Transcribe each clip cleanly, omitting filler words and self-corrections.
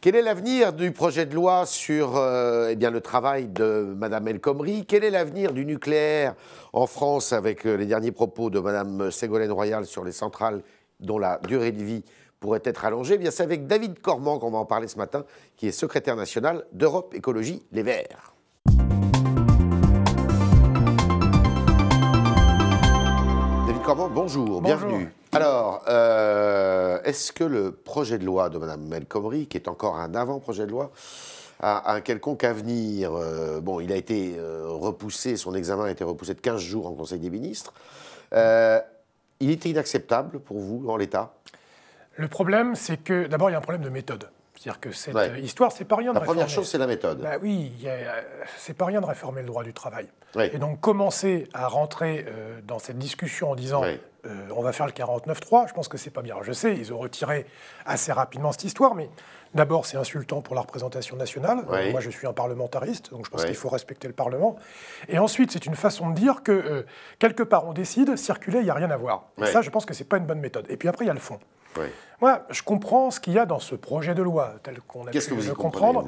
Quel est l'avenir du projet de loi sur eh bien, le travail de Mme El Khomri? Quel est l'avenir du nucléaire en France avec les derniers propos de Mme Ségolène Royal sur les centrales dont la durée de vie pourrait être allongée? Eh bien, c'est avec David Cormand qu'on va en parler ce matin, qui est secrétaire national d'Europe Écologie Les Verts. David Cormand, bonjour, bienvenue. Alors, est-ce que le projet de loi de Mme El Khomri, qui est encore un avant-projet de loi, a un quelconque avenir? Bon, il a été repoussé, son examen a été repoussé de 15 jours en Conseil des ministres. Il était inacceptable pour vous, en l'état? Le problème, c'est que, d'abord, il y a un problème de méthode. C'est-à-dire que cette histoire, c'est pas rien de réformer. La première chose, c'est la méthode. Bah oui, c'est pas rien de réformer le droit du travail. Oui. Et donc, commencer à rentrer dans cette discussion en disant on va faire le 49.3, je pense que c'est pas bien. Je sais, ils ont retiré assez rapidement cette histoire, mais d'abord, c'est insultant pour la représentation nationale. Moi, je suis un parlementariste, donc je pense qu'il faut respecter le Parlement. Et ensuite, c'est une façon de dire que, quelque part, on décide, circuler, il n'y a rien à voir. Et ça, je pense que c'est pas une bonne méthode. Et puis après, il y a le fond. Moi, je comprends ce qu'il y a dans ce projet de loi, tel qu'on a pu le comprendre.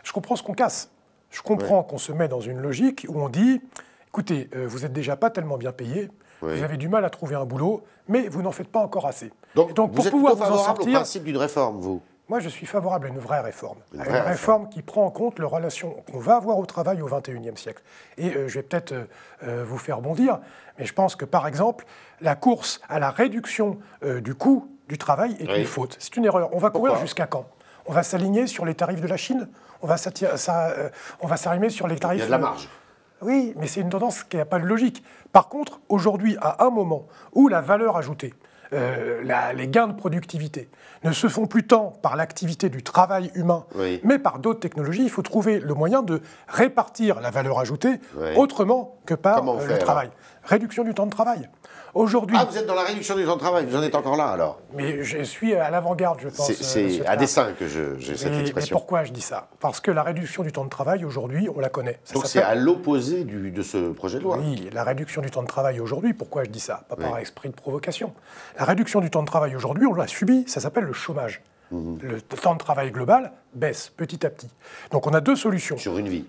Je comprends ce qu'on casse. Je comprends qu'on se met dans une logique où on dit, écoutez, vous n'êtes déjà pas tellement bien payé, vous avez du mal à trouver un boulot, mais vous n'en faites pas encore assez. Donc pour vous êtes pouvoir plutôt favorable au principe d'une réforme, vous? Moi, je suis favorable à une vraie réforme. Une réforme qui prend en compte les relations qu'on va avoir au travail au XXIe siècle. Et je vais peut-être vous faire bondir, mais je pense que, par exemple, la course à la réduction du coût du travail est une faute. C'est une erreur. On va courir jusqu'à quand? On va s'aligner sur les tarifs de la Chine? On va s'arrimer sur les tarifs... Il y a de la marge. Oui, mais c'est une tendance qui n'a pas de logique. Par contre, aujourd'hui, à un moment où la valeur ajoutée, les gains de productivité ne se font plus tant par l'activité du travail humain, mais par d'autres technologies, il faut trouver le moyen de répartir la valeur ajoutée autrement que par le travail. Réduction du temps de travail. Aujourd'hui... Ah, vous êtes dans la réduction du temps de travail, vous en êtes encore là alors? Mais je suis à l'avant-garde, je pense. C'est à dessein que j'ai cette expression. Mais pourquoi je dis ça? Parce que la réduction du temps de travail, aujourd'hui, on la connaît. Donc c'est à l'opposé de ce projet de loi? Oui, la réduction du temps de travail aujourd'hui, pourquoi je dis ça? Pas par esprit de provocation. La réduction du temps de travail aujourd'hui, on l'a subi, ça s'appelle le chômage. Le temps de travail global baisse petit à petit. Donc on a deux solutions. Sur une vie?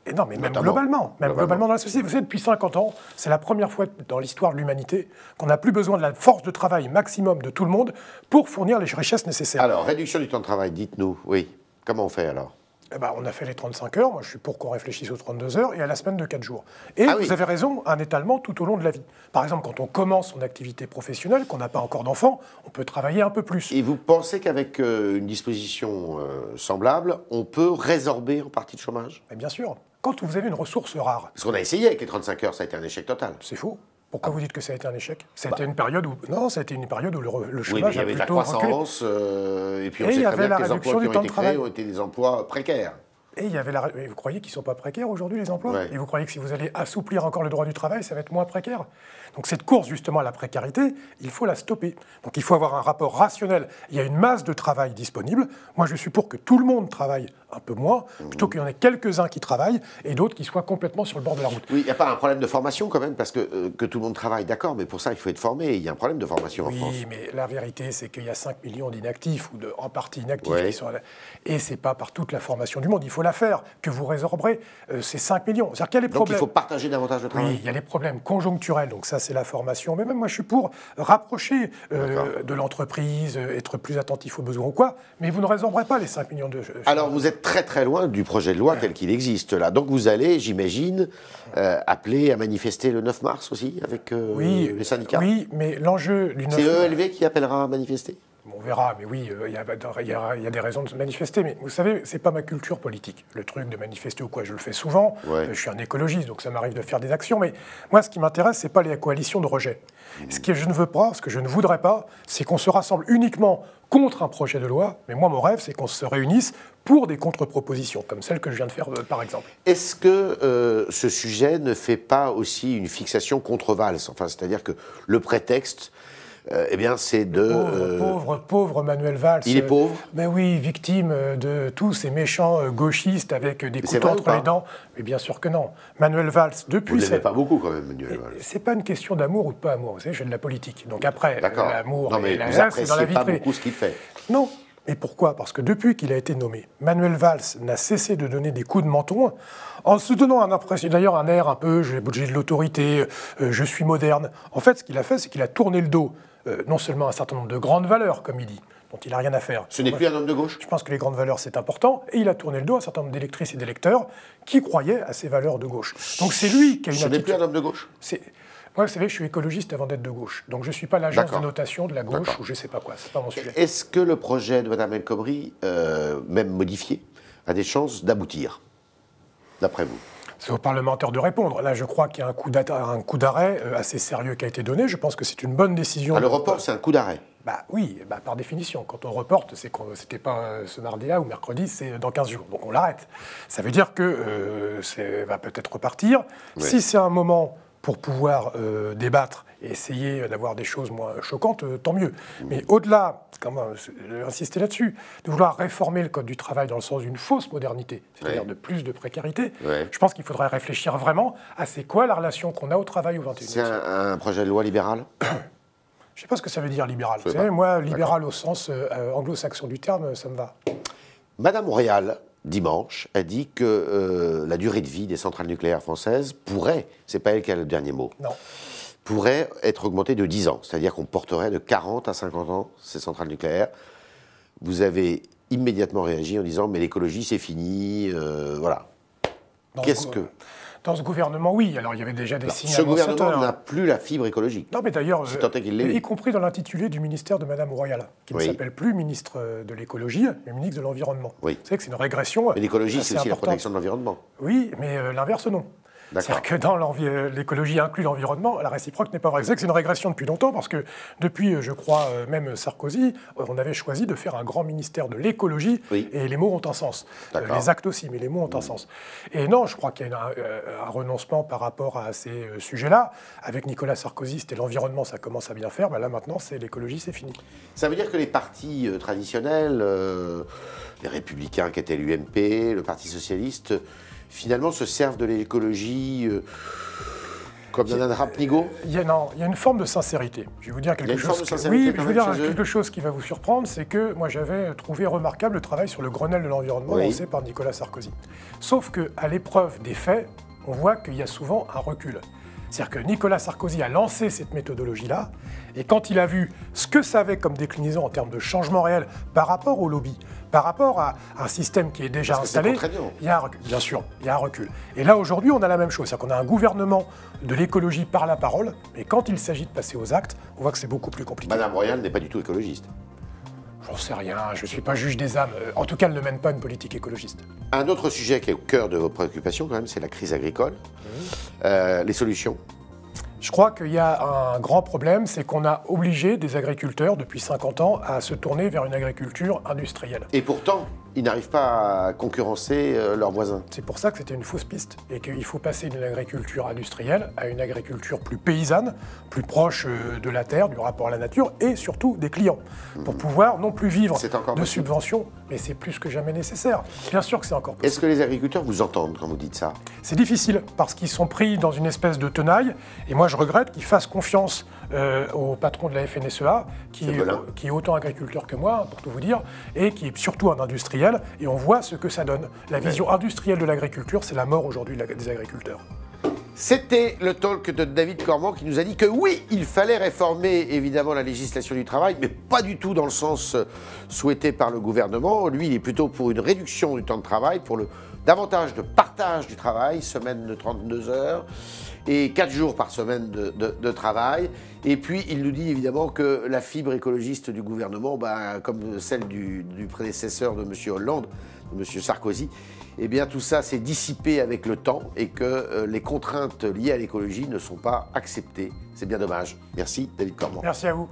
Et non, mais même globalement dans la société. Vous savez, depuis 50 ans, c'est la première fois dans l'histoire de l'humanité qu'on n'a plus besoin de la force de travail maximum de tout le monde pour fournir les richesses nécessaires. Alors, réduction du temps de travail, dites-nous, comment on fait alors? On a fait les 35 heures, moi je suis pour qu'on réfléchisse aux 32 heures et à la semaine de 4 jours. Et vous avez raison, un étalement tout au long de la vie. Par exemple, quand on commence son activité professionnelle, qu'on n'a pas encore d'enfants, on peut travailler un peu plus. Et vous pensez qu'avec une disposition semblable, on peut résorber en partie le chômage? Mais bien sûr. Quand vous avez une ressource rare... Parce qu'on a essayé avec les 35 heures, ça a été un échec total. C'est faux. Pourquoi vous dites que ça a été un échec? Ça a été une période où... Non, ça a été une période où le chômage a plutôt reculé. Il y avait de la croissance, et puis on sait très bien que les emplois qui ont été créés ont été des emplois précaires. Et il y avait vous croyez qu'ils ne sont pas précaires aujourd'hui, les emplois? Et vous croyez que si vous allez assouplir encore le droit du travail, ça va être moins précaire? Donc cette course justement à la précarité, il faut la stopper. Donc il faut avoir un rapport rationnel. Il y a une masse de travail disponible. Moi je suis pour que tout le monde travaille un peu moins, plutôt qu'il y en ait quelques-uns qui travaillent et d'autres qui soient complètement sur le bord de la route. Oui, il n'y a pas un problème de formation quand même, parce que tout le monde travaille, d'accord, mais pour ça il faut être formé. Il y a un problème de formation en France. Oui, mais la vérité c'est qu'il y a 5 millions d'inactifs, ou en partie inactifs, qui sont là. Et ce n'est pas par toute la formation du monde. Il faut la faire, que vous résorberez ces 5 millions. C'est-à-dire qu'il y a les problèmes. Donc il faut partager davantage de travail. Oui, il y a les problèmes conjoncturels, donc ça c'est la formation. Mais même moi je suis pour rapprocher de l'entreprise, être plus attentif aux besoins ou quoi, mais vous ne résorberez pas les 5 millions de... Alors vous êtes très très loin du projet de loi tel qu'il existe là. Donc vous allez, j'imagine, appeler à manifester le 9 mars aussi avec les syndicats? Oui, mais l'enjeu du 9 mars... C'est ELV qui appellera à manifester? On verra, mais oui, il y a des raisons de manifester. Mais vous savez, c'est pas ma culture politique, le truc de manifester ou quoi. Je le fais souvent. Je suis un écologiste, donc ça m'arrive de faire des actions. Mais moi, ce qui m'intéresse, c'est pas les coalitions de rejet. Ce que je ne veux pas, ce que je ne voudrais pas, c'est qu'on se rassemble uniquement contre un projet de loi. Mais moi, mon rêve, c'est qu'on se réunisse pour des contre-propositions, comme celle que je viens de faire, par exemple. Est-ce que ce sujet ne fait pas aussi une fixation contre Valls? Enfin, c'est-à-dire que le prétexte... eh bien, c'est de... Pauvre Manuel Valls. Il est pauvre? Mais oui, victime de tous ces méchants gauchistes avec des couteaux entre les dents. Mais bien sûr que non. Manuel Valls, depuis... Vous ne l'aimez pas beaucoup, quand même, Manuel Valls. C'est pas une question d'amour ou de pas amour. Vous savez, je fais de la politique. Donc après, l'amour non, mais et la vous haine, c'est dans la vie pas privée. beaucoup ce qu'il fait. Non. Et pourquoi? Parce que depuis qu'il a été nommé, Manuel Valls n'a cessé de donner des coups de menton en se donnant d'ailleurs un air un peu « j'ai de l'autorité, je suis moderne ». En fait, ce qu'il a fait, c'est qu'il a tourné le dos, non seulement à un certain nombre de grandes valeurs, comme il dit, dont il n'a rien à faire. Ce n'est plus un homme de gauche? Je pense que les grandes valeurs, c'est important. Et il a tourné le dos à un certain nombre d'électrices et d'électeurs qui croyaient à ces valeurs de gauche. Donc c'est lui qui a une attitude... Ce n'est plus un homme de gauche? Moi, vous savez, je suis écologiste avant d'être de gauche. Donc je ne suis pas l'agence de notation de la gauche ou je ne sais pas quoi. Ce n'est pas mon sujet. Est-ce que le projet de Mme El Khomri, même modifié, a des chances d'aboutir, d'après vous? C'est aux parlementaires de répondre. Là, je crois qu'il y a un coup d'arrêt assez sérieux qui a été donné. Je pense que c'est une bonne décision. Le report, c'est un coup d'arrêt? Oui, par définition. Quand on reporte, c'est que ce n'était pas ce mardi-là ou mercredi, c'est dans 15 jours. Donc on l'arrête. Ça veut dire que ça va peut-être repartir. Oui. Si c'est un moment pour pouvoir débattre et essayer d'avoir des choses moins choquantes, tant mieux. Mais au-delà, insister là-dessus, de vouloir réformer le Code du travail dans le sens d'une fausse modernité, c'est-à-dire de plus de précarité, je pense qu'il faudrait réfléchir vraiment à c'est quoi la relation qu'on a au travail au XXIe siècle. C'est un projet de loi libéral? Je ne sais pas ce que ça veut dire libéral. Vous savez, moi, libéral au sens anglo-saxon du terme, ça me va. Madame Royal, dimanche, a dit que la durée de vie des centrales nucléaires françaises pourrait, c'est pas elle qui a le dernier mot, non, pourrait être augmentée de 10 ans. C'est-à-dire qu'on porterait de 40 à 50 ans ces centrales nucléaires. Vous avez immédiatement réagi en disant « mais l'écologie, c'est fini, voilà ». Qu'est-ce que... Dans ce gouvernement, oui. Alors, il y avait déjà des signes Ce gouvernement n'a plus la fibre écologique. Non, mais d'ailleurs, y compris dans l'intitulé du ministère de Mme Royal, qui ne s'appelle plus ministre de l'écologie, mais ministre de l'environnement. Oui. Vous savez que c'est une régression. Mais l'écologie, c'est aussi la protection de l'environnement. Oui, mais l'inverse, non. C'est-à-dire que dans l'écologie inclut l'environnement, la réciproque n'est pas vraie. Vous savez que c'est une régression depuis longtemps, parce que depuis, je crois, même Sarkozy, on avait choisi de faire un grand ministère de l'écologie, et les mots ont un sens. Les actes aussi, mais les mots ont un sens. Et non, je crois qu'il y a un renoncement par rapport à ces sujets-là. Avec Nicolas Sarkozy, c'était l'environnement, ça commence à bien faire. Là, maintenant, c'est l'écologie, c'est fini. Ça veut dire que les partis traditionnels, les Républicains qui étaient l'UMP, le Parti Socialiste, finalement, se servent de l'écologie comme d'un rap-nigo? Il y a une forme de sincérité. Je vais vous dire quelque chose. Quelque chose qui va vous surprendre, c'est que moi j'avais trouvé remarquable le travail sur le Grenelle de l'environnement lancé par Nicolas Sarkozy. Sauf qu'à l'épreuve des faits, on voit qu'il y a souvent un recul. C'est-à-dire que Nicolas Sarkozy a lancé cette méthodologie-là, et quand il a vu ce que ça avait comme déclinaison en termes de changement réel par rapport au lobby, par rapport à un système qui est déjà installé, il y a un recul. Bien sûr, il y a un recul. Et là, aujourd'hui, on a la même chose. C'est-à-dire qu'on a un gouvernement de l'écologie par la parole, mais quand il s'agit de passer aux actes, on voit que c'est beaucoup plus compliqué. Madame Royal n'est pas du tout écologiste. J'en sais rien, je ne suis pas juge des âmes. En tout cas, elle ne mène pas une politique écologiste. Un autre sujet qui est au cœur de vos préoccupations, quand même, c'est la crise agricole. Les solutions? Je crois qu'il y a un grand problème, c'est qu'on a obligé des agriculteurs, depuis 50 ans, à se tourner vers une agriculture industrielle. Et pourtant, ils n'arrivent pas à concurrencer leurs voisins. C'est pour ça que c'était une fausse piste, et qu'il faut passer d'une agriculture industrielle à une agriculture plus paysanne, plus proche de la terre, du rapport à la nature, et surtout des clients, pour pouvoir non plus vivre de subventions, mais c'est plus que jamais nécessaire. Bien sûr que c'est encore possible. Est-ce que les agriculteurs vous entendent quand vous dites ça? C'est difficile, parce qu'ils sont pris dans une espèce de tenaille, et moi je regrette qu'ils fassent confiance au patron de la FNSEA, qui est autant agriculteur que moi, pour tout vous dire, et qui est surtout un industriel, et on voit ce que ça donne. La vision industrielle de l'agriculture, c'est la mort aujourd'hui des agriculteurs. C'était le talk de David Cormand qui nous a dit que oui, il fallait réformer évidemment la législation du travail, mais pas du tout dans le sens souhaité par le gouvernement. Lui, il est plutôt pour une réduction du temps de travail, pour davantage de partage du travail, semaine de 32 heures, et 4 jours par semaine de travail. Et puis, il nous dit évidemment que la fibre écologiste du gouvernement, comme celle du prédécesseur de M. Hollande, de M. Sarkozy, eh bien tout ça s'est dissipé avec le temps et que les contraintes liées à l'écologie ne sont pas acceptées. C'est bien dommage. Merci David Cormand. Merci à vous.